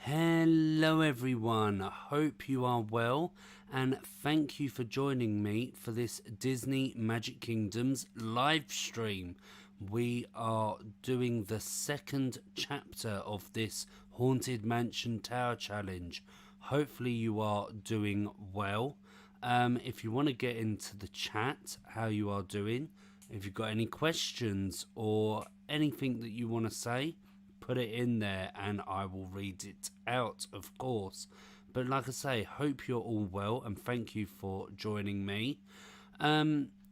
Hello everyone, I hope you are well and thank you for joining me for this Disney Magic Kingdom's live stream. We are doing the second chapter of this Haunted Mansion Tower Challenge. Hopefully you are doing well. If you want to get into the chat, how you are doing, if you've got any questions or anything that you want to say, put it in there and I will read it out, of course. But like I say, hope you're all well and thank you for joining me.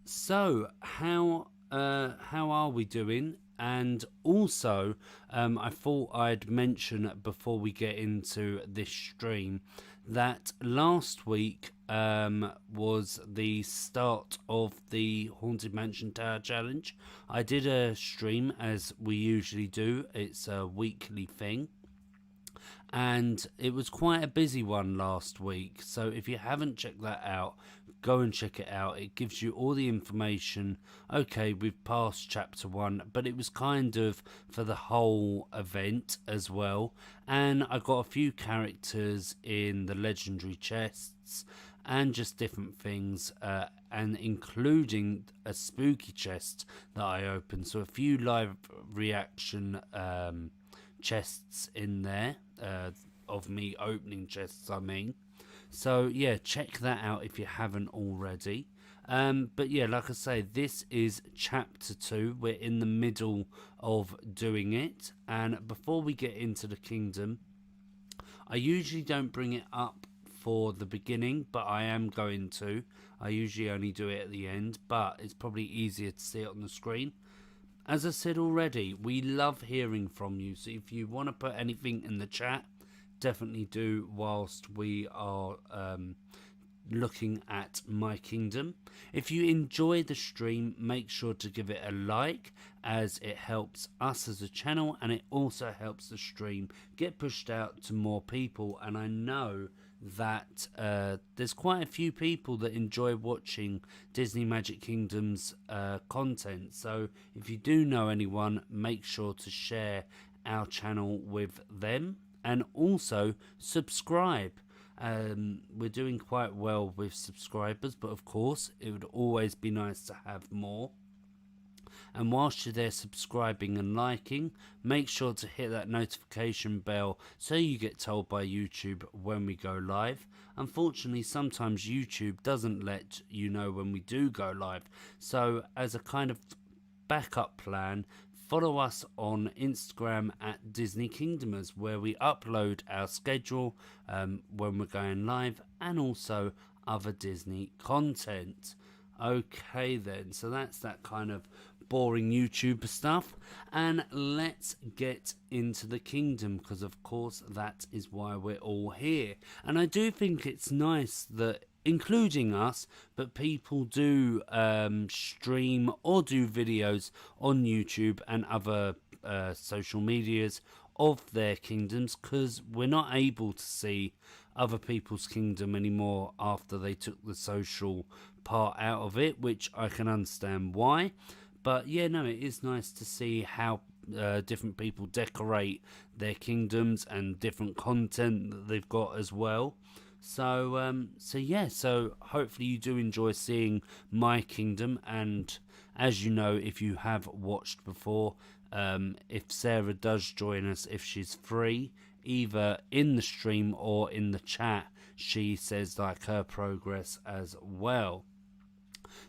So how are we doing? And also, I thought I'd mention before we get into this stream that last week was the start of the Haunted Mansion Tower Challenge. I did a stream as we usually do. It's a weekly thing. And it was quite a busy one last week. So if you haven't checked that out, go and check it out. It gives you all the information. Okay, we've passed chapter 1, but it was kind of for the whole event as well. And I got a few characters in the legendary chests and just different things, and including a spooky chest that I opened. So a few live reaction chests in there, of me opening chests, I mean. So yeah, check that out if you haven't already. But yeah, like I say, this is chapter 2. We're in the middle of doing it, and before we get into the kingdom, I usually don't bring it up for the beginning, but I am going to. I usually only do it at the end, but it's probably easier to see it on the screen. As I said already, we love hearing from you, so if you want to put anything in the chat, definitely do whilst we are looking at My Kingdom. If you enjoy the stream, make sure to give it a like, as it helps us as a channel and it also helps the stream get pushed out to more people. And I know that there's quite a few people that enjoy watching Disney Magic Kingdom's content, so if you do know anyone, make sure to share our channel with them and also subscribe. We're doing quite well with subscribers, but of course it would always be nice to have more. And whilst you're there subscribing and liking, make sure to hit that notification bell so you get told by YouTube when we go live. Unfortunately, sometimes YouTube doesn't let you know when we do go live. So as a kind of backup plan, follow us on Instagram at Disney Kingdomers, where we upload our schedule when we're going live and also other Disney content. Okay then, so that's that kind of boring YouTuber stuff, and let's get into the kingdom, because of course that is why we're all here. And I do think it's nice that, including us, but people do stream or do videos on YouTube and other social medias of their kingdoms, because we're not able to see other people's kingdom anymore after they took the social part out of it, which I can understand why. But yeah, no, it is nice to see how different people decorate their kingdoms and different content that they've got as well. So yeah, so hopefully you do enjoy seeing My Kingdom. And as you know, if you have watched before, if Sarah does join us, if she's free, either in the stream or in the chat, she says like her progress as well.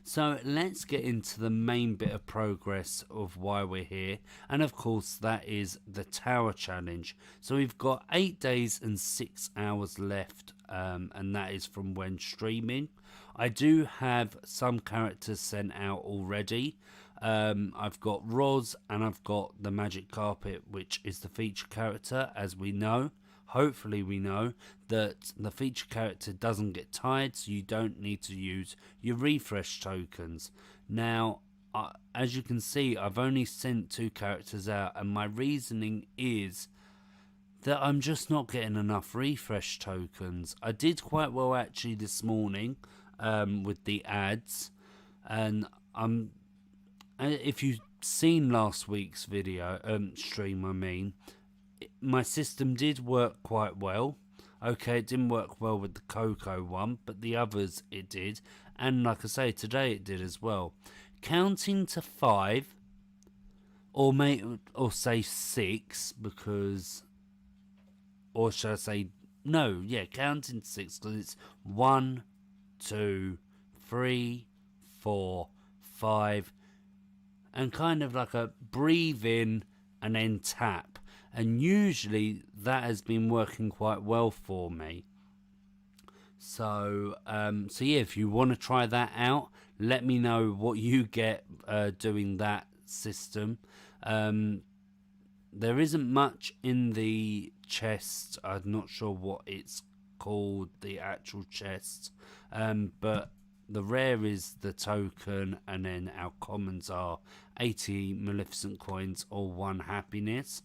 So let's get into the main bit of progress of why we're here, and of course that is the Tower Challenge. So we've got 8 days and 6 hours left, and that is from when streaming. I do have some characters sent out already. I've got Roz and I've got the Magic Carpet, which is the feature character, as we know. Hopefully we know that the feature character doesn't get tired, so you don't need to use your refresh tokens. Now, as you can see, I've only sent 2 characters out, and my reasoning is that I'm just not getting enough refresh tokens. I did quite well actually this morning with the ads, and if you've seen last week's video stream, I mean, my system did work quite well. Okay, it didn't work well with the Cocoa one, but the others it did. And like I say, today it did as well. Counting to 5, or say 6, because, or should I say, no, yeah, counting to 6, because it's 1, 2, 3, 4, 5, and kind of like a breathe in and then tap. And usually that has been working quite well for me. So yeah, if you want to try that out, let me know what you get doing that system. There isn't much in the chest. I'm not sure what it's called, the actual chest. But the rare is the token, and then our commons are 80 Maleficent coins or 1 happiness.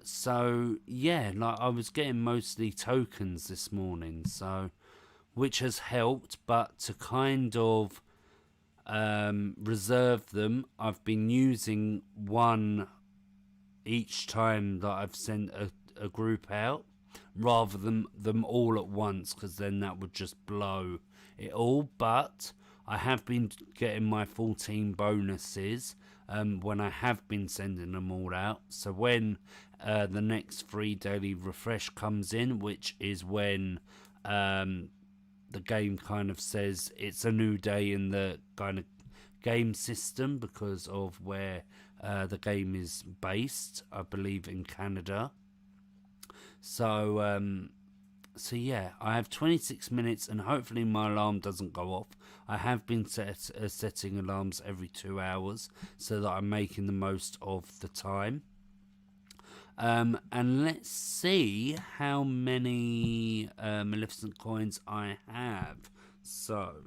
So yeah, like I was getting mostly tokens this morning, so which has helped, but to kind of reserve them, I've been using 1 each time that I've sent a group out, rather than them all at once, because then that would just blow it all. But I have been getting my 14 bonuses when I have been sending them all out. So when the next free daily refresh comes in, which is when the game kind of says it's a new day in the kind of game system, because of where the game is based, I believe in Canada. So yeah, I have 26 minutes, and hopefully my alarm doesn't go off. I have been setting alarms every 2 hours so that I'm making the most of the time. And let's see how many Maleficent coins I have. So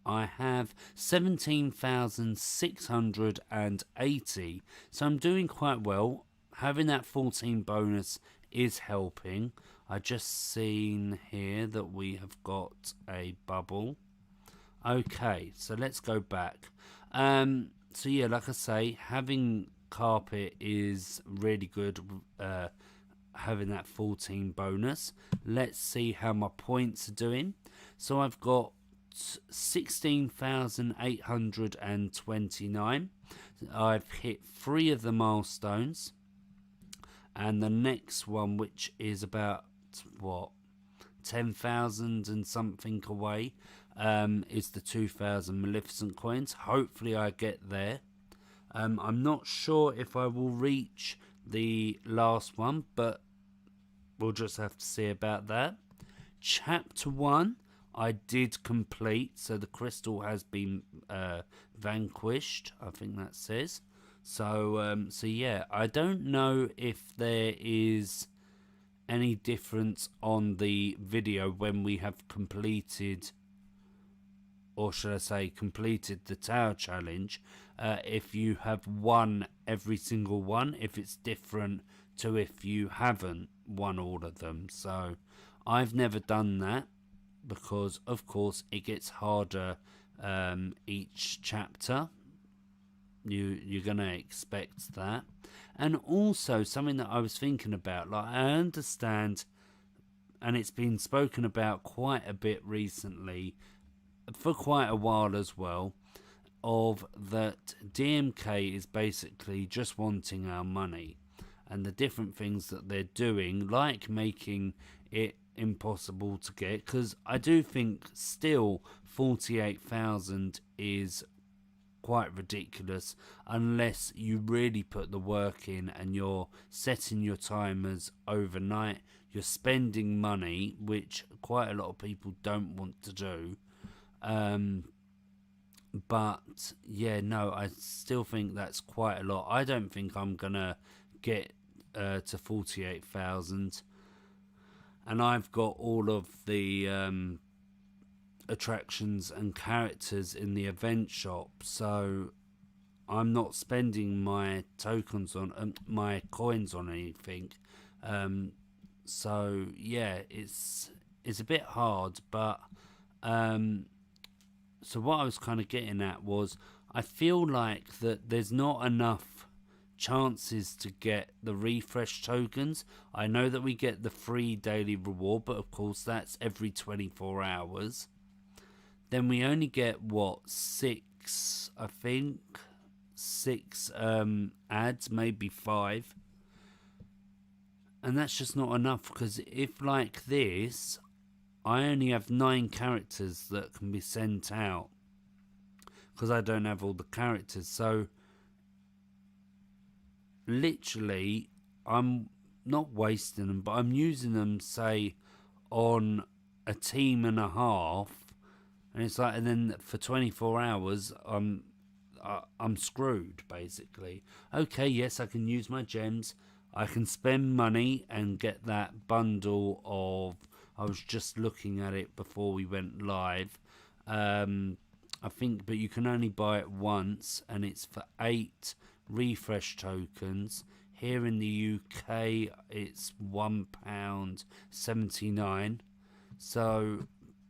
I have 17,680. So I'm doing quite well. Having that 14 bonus is helping. I just seen here that we have got a bubble. Okay, so let's go back. So yeah, like I say, having carpet is really good. Having that 14 bonus. Let's see how my points are doing. So I've got 16,829. I've hit 3 of the milestones, and the next one, which is about 10,000 and something away, is the 2,000 Maleficent coins. Hopefully I get there. I'm not sure if I will reach the last one, but we'll just have to see about that. Chapter 1 I did complete, so the crystal has been vanquished, I think that says. So yeah, I don't know if there is any difference on the video when we have completed, or should I say completed the tower challenge, if you have won every single one, if it's different to if you haven't won all of them. So I've never done that, because of course it gets harder each chapter. You're gonna expect that. And also something that I was thinking about, like I understand, and it's been spoken about quite a bit recently, for quite a while as well, of that DMK is basically just wanting our money, and the different things that they're doing, like making it impossible to get, because I do think still 48,000 is quite ridiculous unless you really put the work in and you're setting your timers overnight, you're spending money, which quite a lot of people don't want to do. But yeah, no, I still think that's quite a lot. I don't think I'm gonna get to 48,000, and I've got all of the attractions and characters in the event shop, so I'm not spending my tokens on my coins on anything. So yeah, it's a bit hard, but so what I was kind of getting at was, I feel like that there's not enough chances to get the refresh tokens. I know that we get the free daily reward, but of course that's every 24 hours. Then we only get, what, 6, I think? 6 ads, maybe 5. And that's just not enough, because if like this, I only have 9 characters that can be sent out, because I don't have all the characters. So literally, I'm not wasting them, but I'm using them, say, on a team and a half, and it's like, and then for 24 hours, I'm screwed, basically. Okay, yes, I can use my gems. I can spend money and get that bundle of, I was just looking at it before we went live. I think, but you can only buy it once, and it's for 8 refresh tokens. Here in the UK, it's £1.79. So,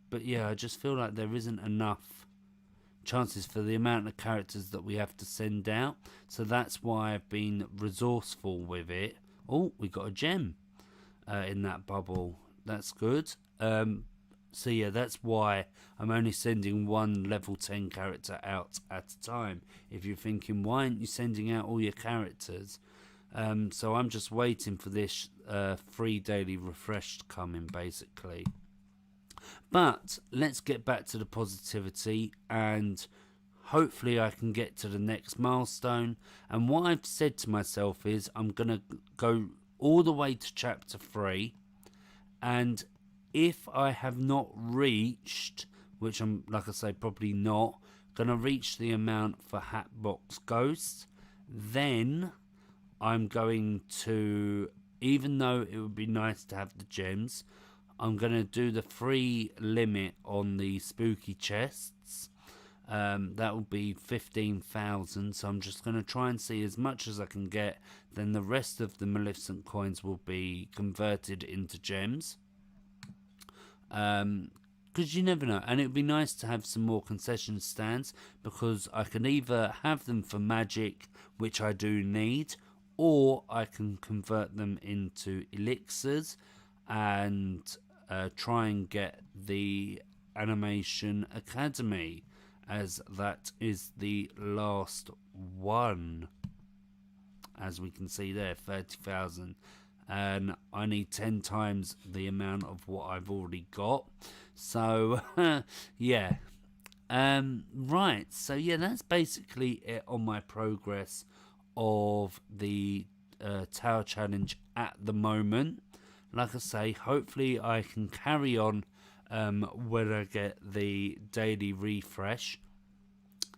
but yeah, I just feel like there isn't enough chances for the amount of characters that we have to send out. So that's why I've been resourceful with it. Oh, we got a gem in that bubble. That's good. So yeah, that's why I'm only sending 1 level 10 character out at a time. If you're thinking, why aren't you sending out all your characters? So I'm just waiting for this free daily refresh to come in, basically. But let's get back to the positivity, and hopefully I can get to the next milestone. And what I've said to myself is I'm going to go all the way to chapter 3, and if I have not reached, which I'm, like I say, probably not going to reach the amount for Hatbox Ghosts, then I'm going to, even though it would be nice to have the gems, I'm going to do the free limit on the spooky chests. That will be 15,000, so I'm just going to try and see as much as I can get. Then the rest of the Maleficent coins will be converted into gems. Because you never know, and it would be nice to have some more concession stands, because I can either have them for magic, which I do need, or I can convert them into elixirs and try and get the Animation Academy, as that is the last one. As we can see there, 30,000. And I need 10 times the amount of what I've already got. So, yeah. Right, so yeah, that's basically it on my progress of the Tower Challenge at the moment. Like I say, hopefully I can carry on when I get the daily refresh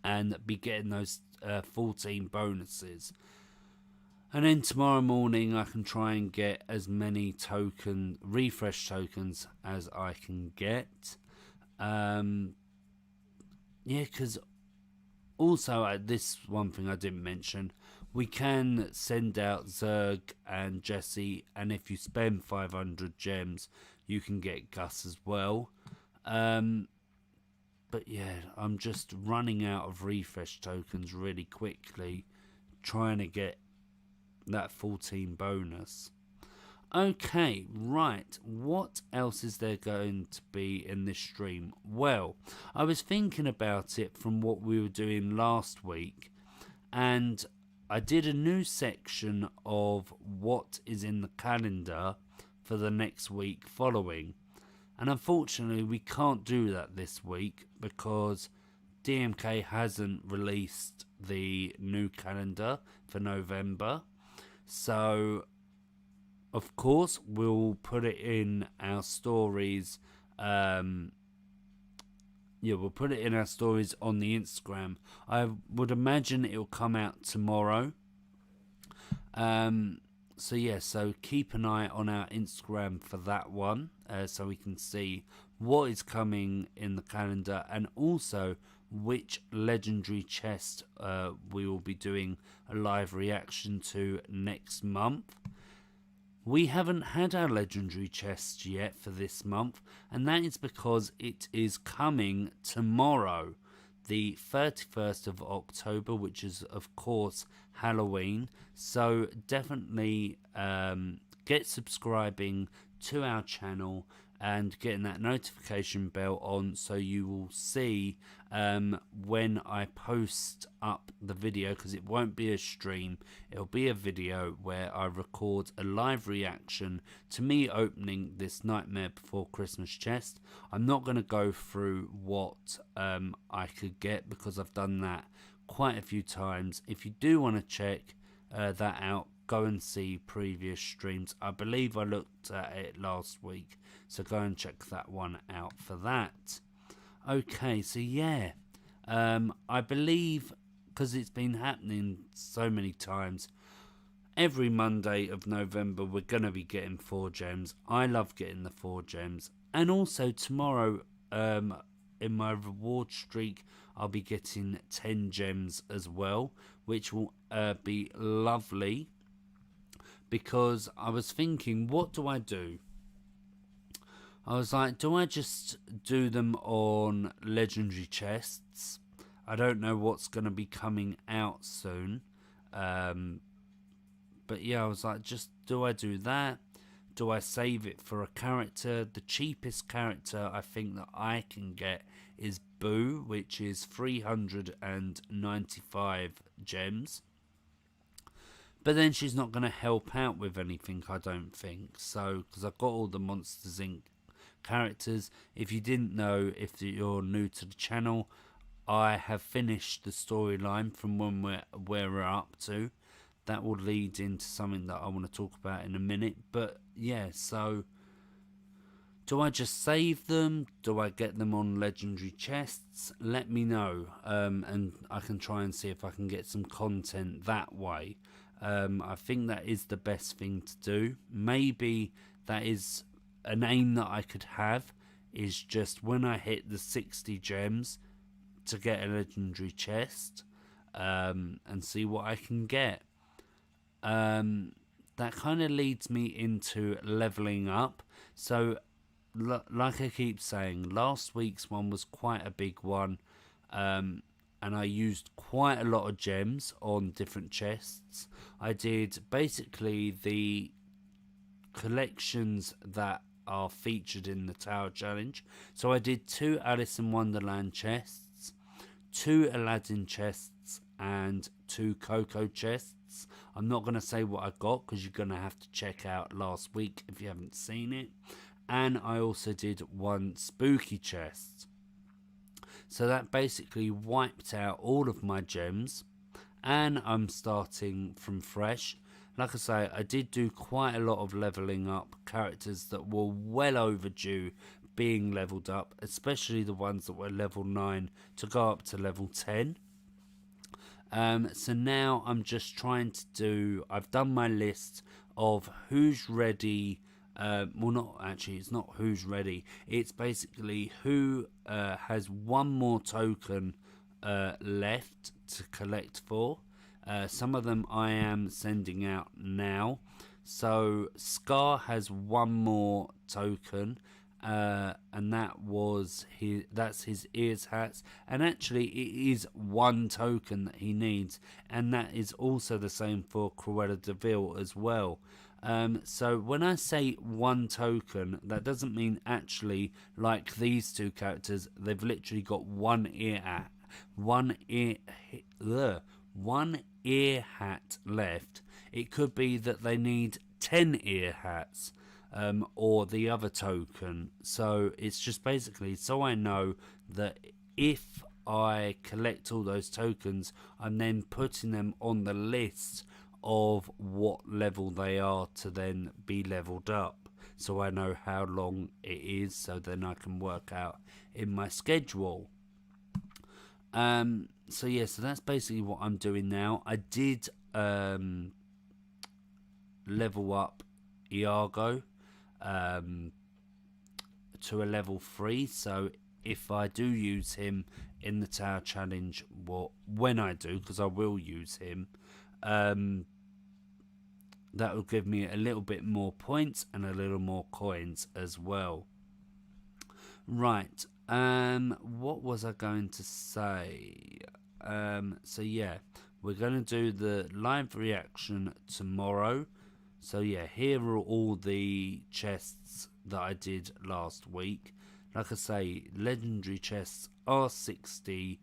and be getting those 14 bonuses. And then tomorrow morning I can try and get as many refresh tokens as I can get. Yeah, because also this one thing I didn't mention, we can send out Zerg and Jesse, and if you spend 500 gems, you can get Gus as well. But yeah, I'm just running out of refresh tokens really quickly, trying to get that 14 bonus. Okay, right, what else is there going to be in this stream? Well, I was thinking about it from what we were doing last week, and I did a new section of what is in the calendar for the next week following. And unfortunately, we can't do that this week because DMK hasn't released the new calendar for November. So, of course, we'll put it in our stories. We'll put it in our stories on the Instagram. I would imagine it'll come out tomorrow. So keep an eye on our Instagram for that one, so we can see what is coming in the calendar, and also which legendary chest we will be doing a live reaction to next month. We haven't had our legendary chest yet for this month, and that is because it is coming tomorrow. the 31st of October, which is of course Halloween. So definitely get subscribing to our channel and getting that notification bell on, so you will see when I post up the video, because it won't be a stream, it'll be a video where I record a live reaction to me opening this Nightmare Before Christmas chest. I'm not going to go through what I could get, because I've done that quite a few times. If you do want to check that out, go and see previous streams. I believe I looked at it last week, so go and check that one out for that. Okay, so yeah, I believe, because it's been happening so many times, every Monday of November we're going to be getting 4 gems. I love getting the 4 gems. And also tomorrow, in my reward streak, I'll be getting 10 gems as well, which will be lovely. Because I was thinking, what do I do? I was like, do I just do them on legendary chests? I don't know what's going to be coming out soon. But yeah, I was like, just do I do that? Do I save it for a character? The cheapest character I think that I can get is Boo, which is 395 gems. But then she's not going to help out with anything, I don't think. So, because I've got all the Monsters Inc. characters. If you didn't know, if you're new to the channel, I have finished the storyline from when where we're up to. That will lead into something that I want to talk about in a minute. But yeah, so do I just save them? Do I get them on legendary chests? Let me know, and I can try and see if I can get some content that way. I think that is the best thing to do. Maybe that is an aim that I could have, is just when I hit the 60 gems to get a legendary chest, and see what I can get. That kind of leads me into leveling up. So like I keep saying, last week's one was quite a big one, and I used quite a lot of gems on different chests. I did basically the collections that are featured in the Tower Challenge. So I did 2 Alice in Wonderland chests, 2 Aladdin chests, and 2 Coco chests. I'm not going to say what I got, because you're going to have to check out last week if you haven't seen it. And I also did 1 spooky chest. So that basically wiped out all of my gems, and I'm starting from fresh. Like I say, I did do quite a lot of leveling up characters that were well overdue being leveled up, especially the ones that were level 9 to go up to level 10. So now I'm just trying to do, I've done my list of who's ready. Well, not actually, it's not who's ready, it's basically who has 1 more token left to collect for. Some of them I am sending out now. So Scar has 1 more token, and that's his ears hats, and actually it is 1 token that he needs, and that is also the same for Cruella de Vil as well. So when I say 1 token, that doesn't mean actually like these 2 characters, they've literally got 1 ear hat, 1 ear hat left. It could be that they need 10 ear hats, or the other token. So it's just basically so I know that if I collect all those tokens, I'm then putting them on the list of what level they are to then be leveled up, so I know how long it is, so then I can work out in my schedule. So yeah, so that's basically what I'm doing now. I did level up Iago to a level 3, so if I do use him in the Tower Challenge, well, when I do, because I will use him, that will give me a little bit more points and a little more coins as well. Right, What was I going to say? So yeah, we're going to do the live reaction tomorrow. So yeah, here are all the chests that I did last week. Like I say, legendary chests are 60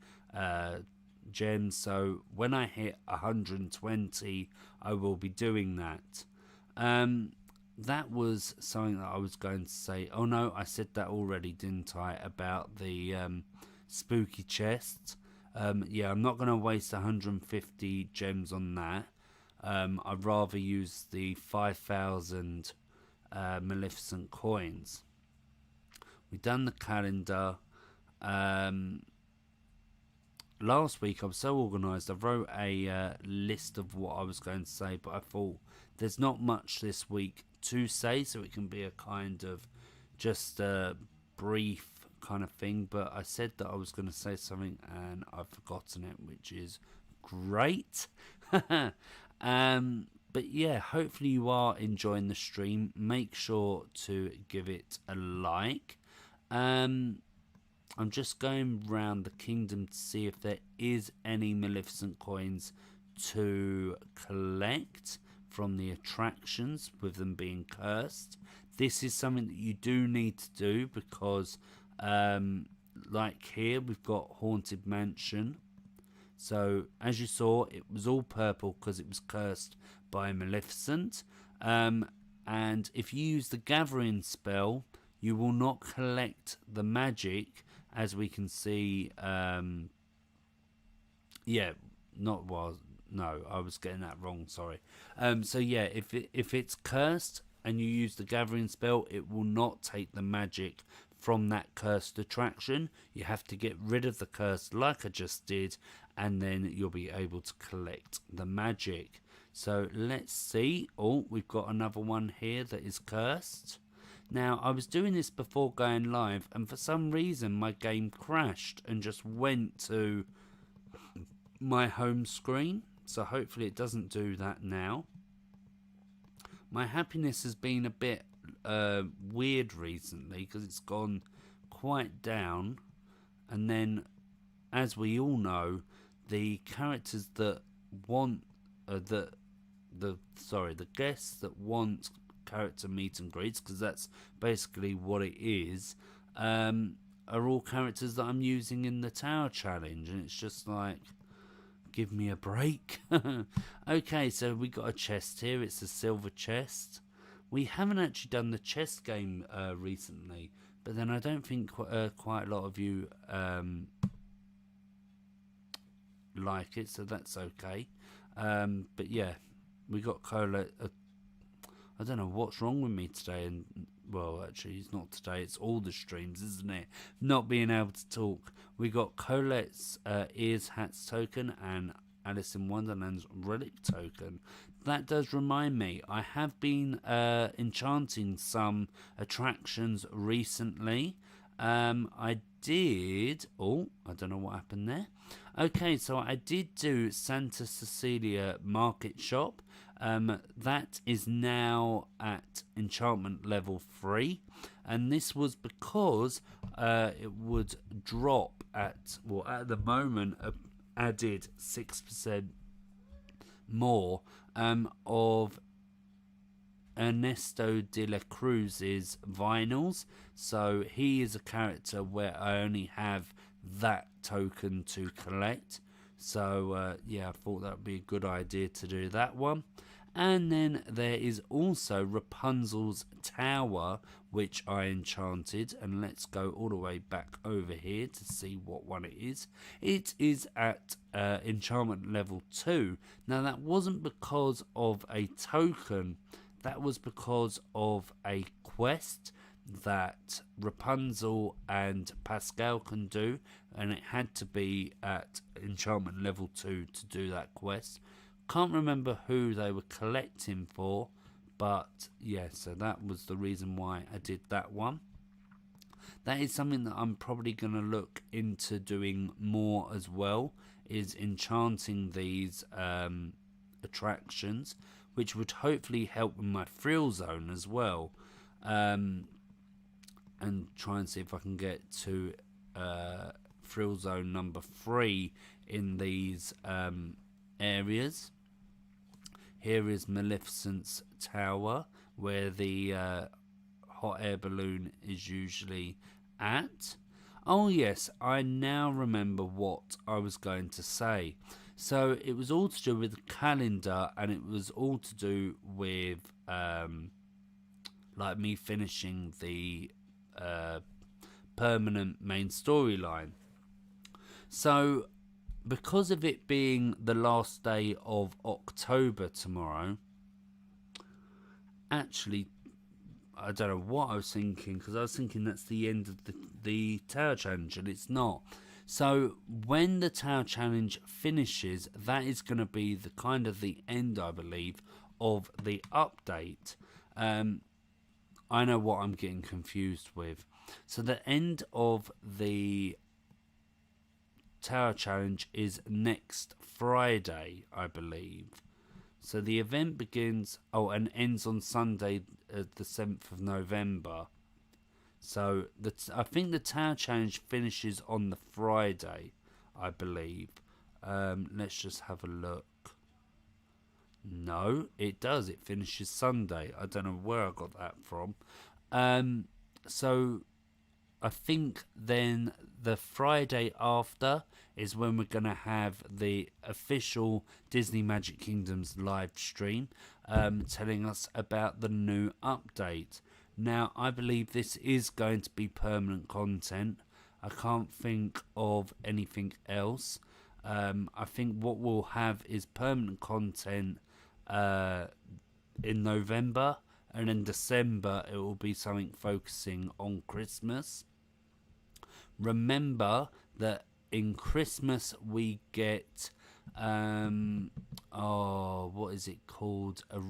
gems. So when I hit 120, I will be doing that. That was something that I was going to say. Oh no, I said that already, didn't I? About the spooky chests. Yeah, I'm not going to waste 150 gems on that. I'd rather use the 5,000 Maleficent coins. We've done the calendar. Last week I was so organised, I wrote a list of what I was going to say, but I thought there's not much this week to say, so it can be a kind of just a brief kind of thing. But I said that I was going to say something and I've forgotten it, which is great. But yeah, hopefully you are enjoying the stream. Make sure to give it a like. I'm just going round the kingdom to see if there is any Maleficent coins to collect from the attractions, with them being cursed. This is something that you do need to do because, like here, we've got Haunted Mansion. So, as you saw, it was all purple because it was cursed by Maleficent. And if you use the Gathering spell, you will not collect the magic, as we can see. Yeah, not was. No, I was getting that wrong. Sorry. So yeah, if it's cursed and you use the Gathering spell, it will not take the magic from that cursed attraction. You have to get rid of the curse, like I just did, and then you'll be able to collect the magic. So let's see. Oh, we've got another one here that is cursed. Now, I was doing this before going live, and for some reason my game crashed and just went to my home screen. So hopefully it doesn't do that now. My happiness has been a bit weird recently because it's gone quite down. And then, as we all know, the characters that want the guests that want character meet and greets, because that's basically what it is, are all characters that I'm using in the tower challenge, and it's just like, give me a break. Okay, so we got a chest here. It's a silver chest. We haven't actually done the chest game recently, but then I don't think quite a lot of you like it, so that's okay. But yeah, we got Colette. I don't know what's wrong with me today, and well, actually, it's not today. It's all the streams, isn't it? Not being able to talk. We got Colette's ears, hats token, and Alice in Wonderland's relic token. That does remind me, I have been enchanting some attractions recently. I did. Oh, I don't know what happened there. Okay, so I did do Santa Cecilia Market Shop. That is now at enchantment level 3, and this was because it would drop at, well, at the moment added 6% more of Ernesto de la Cruz's vinyls. So he is a character where I only have that token to collect. So yeah, I thought that would be a good idea to do that one. And then there is also Rapunzel's Tower, which I enchanted. And let's go all the way back over here to see what one it is. It is at enchantment level 2. Now, that wasn't because of a token. That was because of a quest that Rapunzel and Pascal can do. And it had to be at enchantment level 2 to do that quest. Can't remember who they were collecting for, but yeah, so that was the reason why I did that one. That is something that I'm probably going to look into doing more as well, is enchanting these attractions, which would hopefully help with my thrill zone as well, and try and see if I can get to Thrill Zone number 3 in these areas. Here is Maleficent's tower, where the hot air balloon is usually at. Oh yes, I now remember what I was going to say. So it was all to do with the calendar, and it was all to do with like me finishing the permanent main storyline. So because of it being the last day of October tomorrow, actually, I don't know what I was thinking, because I was thinking that's the end of the Tower Challenge, and it's not. So when the Tower Challenge finishes, that is going to be the kind of the end, I believe, of the update. I know what I'm getting confused with. So the end of the Tower Challenge is next Friday, I believe. So the event begins, and ends on Sunday, the 7th of November. So I think the Tower Challenge finishes on the Friday, I believe. Let's just have a look. No, it does. It finishes Sunday. I don't know where I got that from. So I think then the Friday after is when we're going to have the official Disney Magic Kingdoms live stream, telling us about the new update. Now, I believe this is going to be permanent content. I can't think of anything else. I think what we'll have is permanent content in November, and in December it will be something focusing on Christmas. Remember that in Christmas we get what is it called, a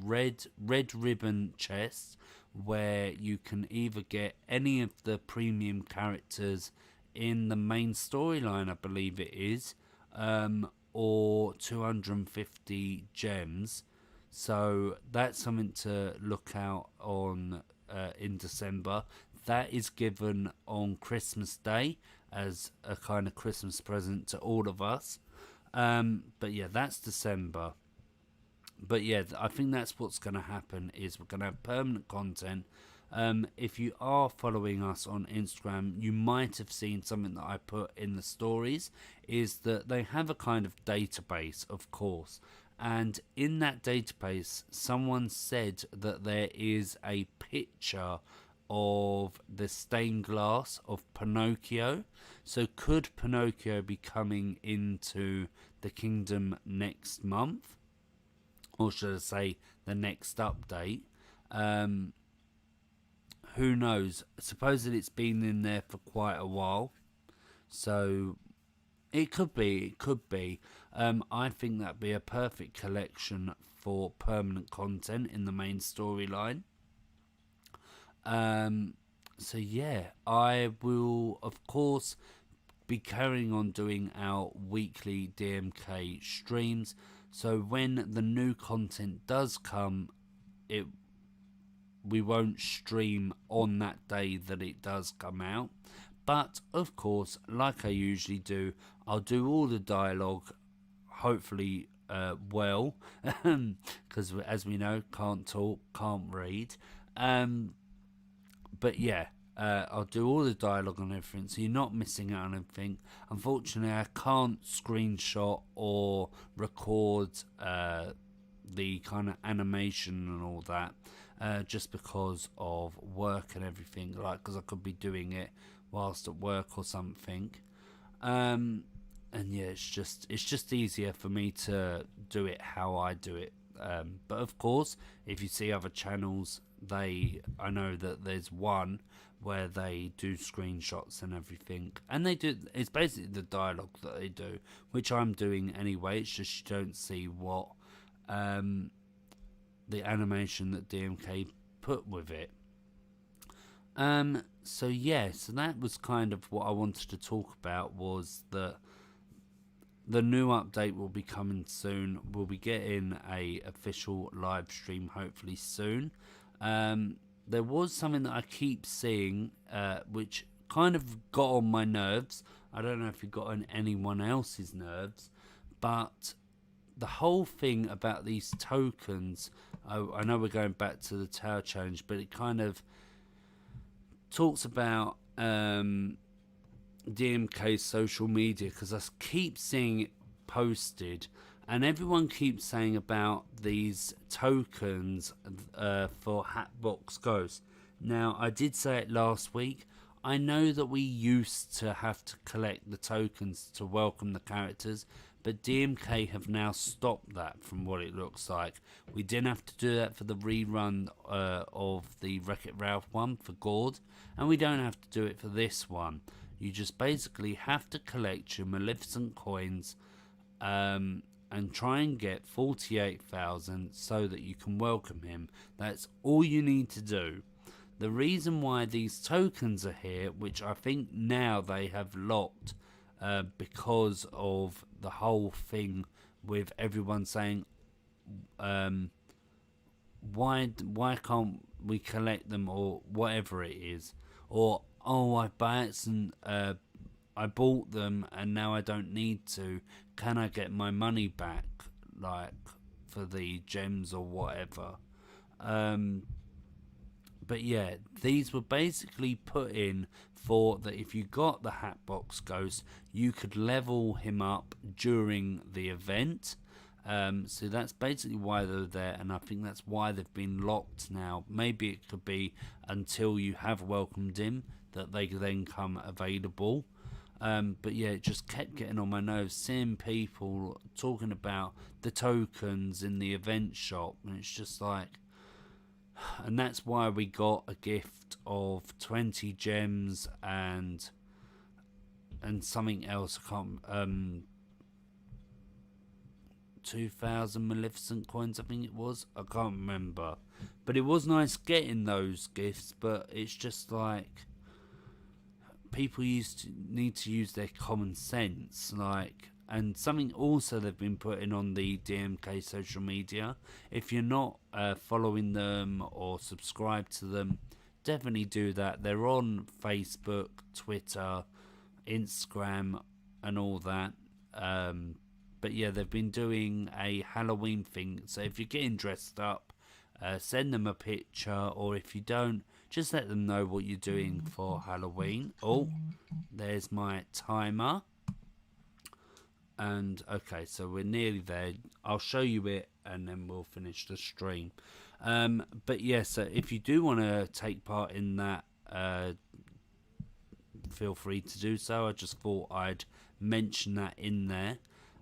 red ribbon chest, where you can either get any of the premium characters in the main storyline, I believe it is, or 250 gems. So that's something to look out on in December. That is given on Christmas Day as a kind of Christmas present to all of us. But yeah, that's December. But yeah, I think that's what's going to happen, is we're going to have permanent content. If you are following us on Instagram, you might have seen something that I put in the stories, is that they have a kind of database, of course. And in that database, someone said that there is a picture of the stained glass of Pinocchio. So could Pinocchio be coming into the kingdom next month? Or should I say the next update? Who knows? Supposedly it's been in there for quite a while. So it could be. I think that'd be a perfect collection for permanent content in the main storyline. So yeah, I will of course be carrying on doing our weekly DMK streams. So when the new content does come, we won't stream on that day that it does come out. But of course, like I usually do, I'll do all the dialogue, hopefully well, because as we know, can't talk, can't read. But yeah, I'll do all the dialogue and everything, so you're not missing out on anything. Unfortunately, I can't screenshot or record the kind of animation and all that, just because of work and everything, like, because I could be doing it whilst at work or something. And yeah, it's just easier for me to do it how I do it. But of course, if you see other channels, I know that there's one where they do screenshots and everything, and it's basically the dialogue that they do, which I'm doing anyway. It's just you don't see what the animation that DMK put with it. So yeah, so that was kind of what I wanted to talk about, was that the new update will be coming soon. We'll be getting a official live stream hopefully soon. There was something that I keep seeing, which kind of got on my nerves. I don't know if it got on anyone else's nerves, but the whole thing about these tokens, I know we're going back to the Tower Challenge, but it kind of talks about DMK's social media, because I keep seeing it posted, and everyone keeps saying about these tokens for Hatbox Ghost. Now, I did say it last week. I know that we used to have to collect the tokens to welcome the characters, but DMK have now stopped that from what it looks like. We didn't have to do that for the rerun of the Wreck-It Ralph one for Gord, and we don't have to do it for this one. You just basically have to collect your Maleficent coins and try and get 48,000 so that you can welcome him. That's all you need to do. The reason why these tokens are here, which I think now they have locked because of the whole thing with everyone saying, why can't we collect them, or whatever it is, or I bought them and now I don't need to. Can I get my money back, like for the gems or whatever? But yeah, these were basically put in for that if you got the Hatbox Ghost, you could level him up during the event. So that's basically why they're there, and I think that's why they've been locked now. Maybe it could be until you have welcomed him that they then come available. But yeah, it just kept getting on my nerves, seeing people talking about the tokens in the event shop, and it's just like... And that's why we got a gift of 20 gems and something else. I can't 2,000 Maleficent coins, I think it was. I can't remember, but it was nice getting those gifts. But it's just like people need to use their common sense, like. And something also they've been putting on the DMK social media. If you're not following them or subscribed to them, definitely do that. They're on Facebook, Twitter, Instagram, and all that. But yeah, they've been doing a Halloween thing. So if you're getting dressed up, send them a picture. Or if you don't, just let them know what you're doing for Halloween. Oh, there's my timer. And okay, so we're nearly there. I'll show you it and then we'll finish the stream. But yeah, so if you do want to take part in that, feel free to do so. I just thought I'd mention that in there.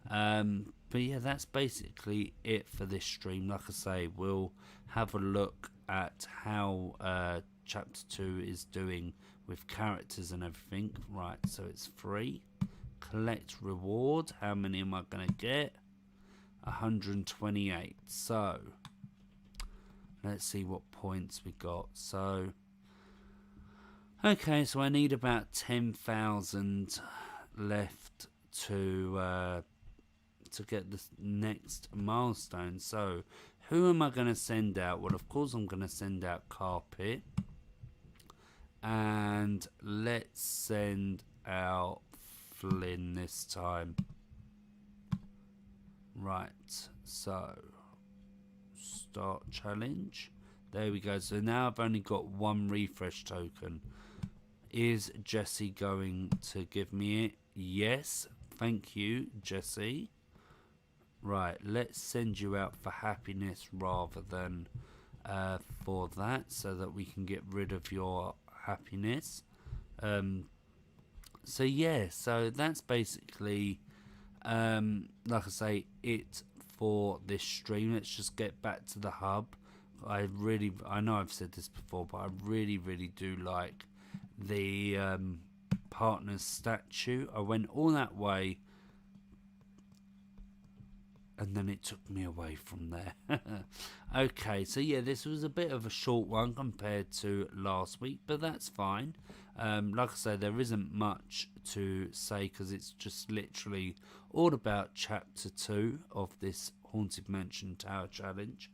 But yeah, that's basically it for this stream. Like I say, we'll have a look at how chapter 2 is doing with characters and everything. Right, so it's free. Collect reward. How many am I going to get? 128. So let's see what points we got. So okay, so I need about 10,000 left to get the next milestone. So who am I going to send out? Well, of course I'm going to send out Carpet, and let's send out Flynn this time. Right, so start challenge. There we go. So now I've only got one refresh token. Is Jesse going to give me it? Yes, thank you, Jesse. Right, let's send you out for happiness rather than for that, so that we can get rid of your happiness. So yeah, so that's basically, like I say, it for this stream. Let's just get back to the hub. I know I've said this before, but I really do like the partner's statue. I went all that way, and then it took me away from there. Okay, so yeah, this was a bit of a short one compared to last week, but that's fine. Like I say, there isn't much to say because it's just literally all about chapter 2 of this Haunted Mansion Tower Challenge.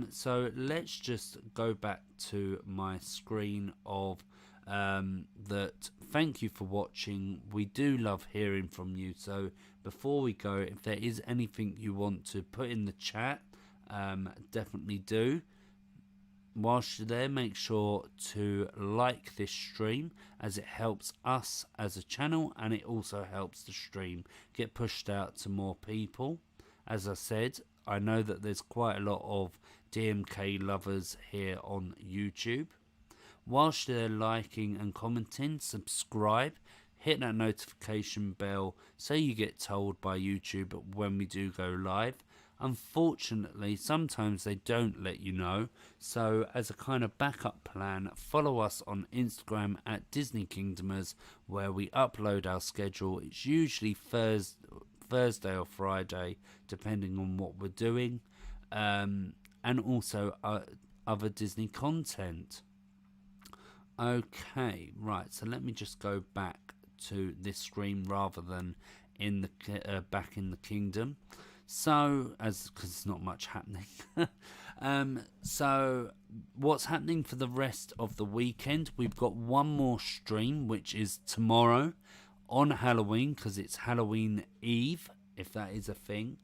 So let's just go back to my screen of that thank you for watching. We do love hearing from you. So before we go, if there is anything you want to put in the chat, definitely do. Whilst you're there, make sure to like this stream, as it helps us as a channel, and it also helps the stream get pushed out to more people. As I said, I know that there's quite a lot of DMK lovers here on YouTube. Whilst you're liking and commenting, subscribe, hit that notification bell so you get told by YouTube when we do go live. Unfortunately, sometimes they don't let you know, so as a kind of backup plan, follow us on Instagram at Disney Kingdomers, where we upload our schedule. It's usually Thursday or Friday, depending on what we're doing, and also other Disney content. Okay, right, so let me just go back to this screen rather than in the back in the kingdom. So, because there's not much happening. So, what's happening for the rest of the weekend? We've got one more stream, which is tomorrow on Halloween, because it's Halloween Eve, if that is a thing.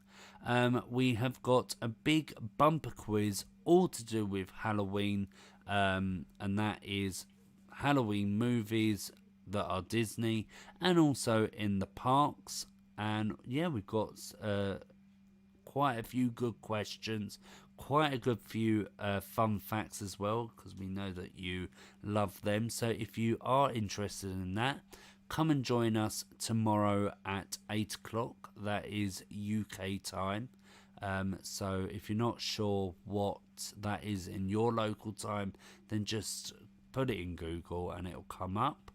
We have got a big bumper quiz, all to do with Halloween, and that is Halloween movies that are Disney, and also in the parks. And yeah, we've got quite a few good questions, quite a good few fun facts as well, because we know that you love them. So if you are interested in that, come and join us tomorrow at 8 o'clock. That is UK time. So if you're not sure what that is in your local time, then just put it in Google and it'll come up.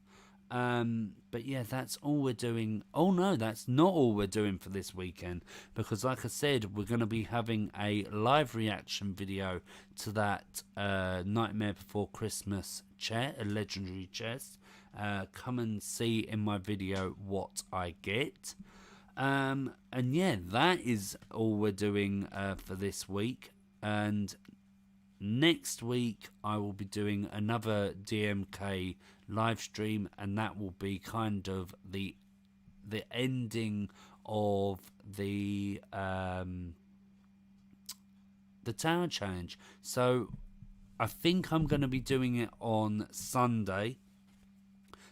But yeah, that's all we're doing. Oh no, that's not all we're doing for this weekend, because like I said, we're going to be having a live reaction video to that Nightmare Before Christmas chair, a legendary chest. Come and see in my video what I get. And yeah, that is all we're doing for this week. And next week I will be doing another DMK live stream, and that will be kind of the ending of the Tower Challenge. So I think I'm going to be doing it on Sunday,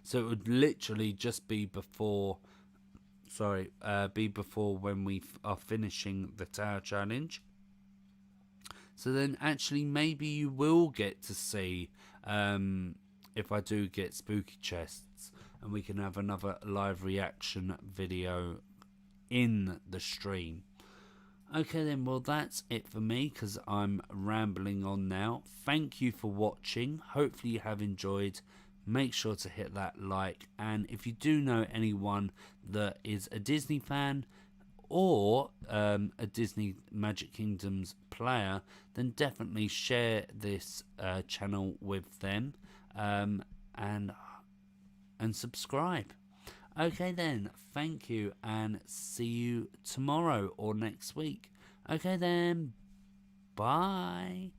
so it would literally just be before when we are finishing the Tower Challenge. So then actually maybe you will get to see if I do get spooky chests, and we can have another live reaction video in the stream. Okay then, well that's it for me, because I'm rambling on now. Thank you for watching. Hopefully you have enjoyed. Make sure to hit that like, and if you do know anyone that is a Disney fan or a Disney Magic Kingdoms player, then definitely share this channel with them, and subscribe. Okay then, thank you, and see you tomorrow or next week. Okay then, bye.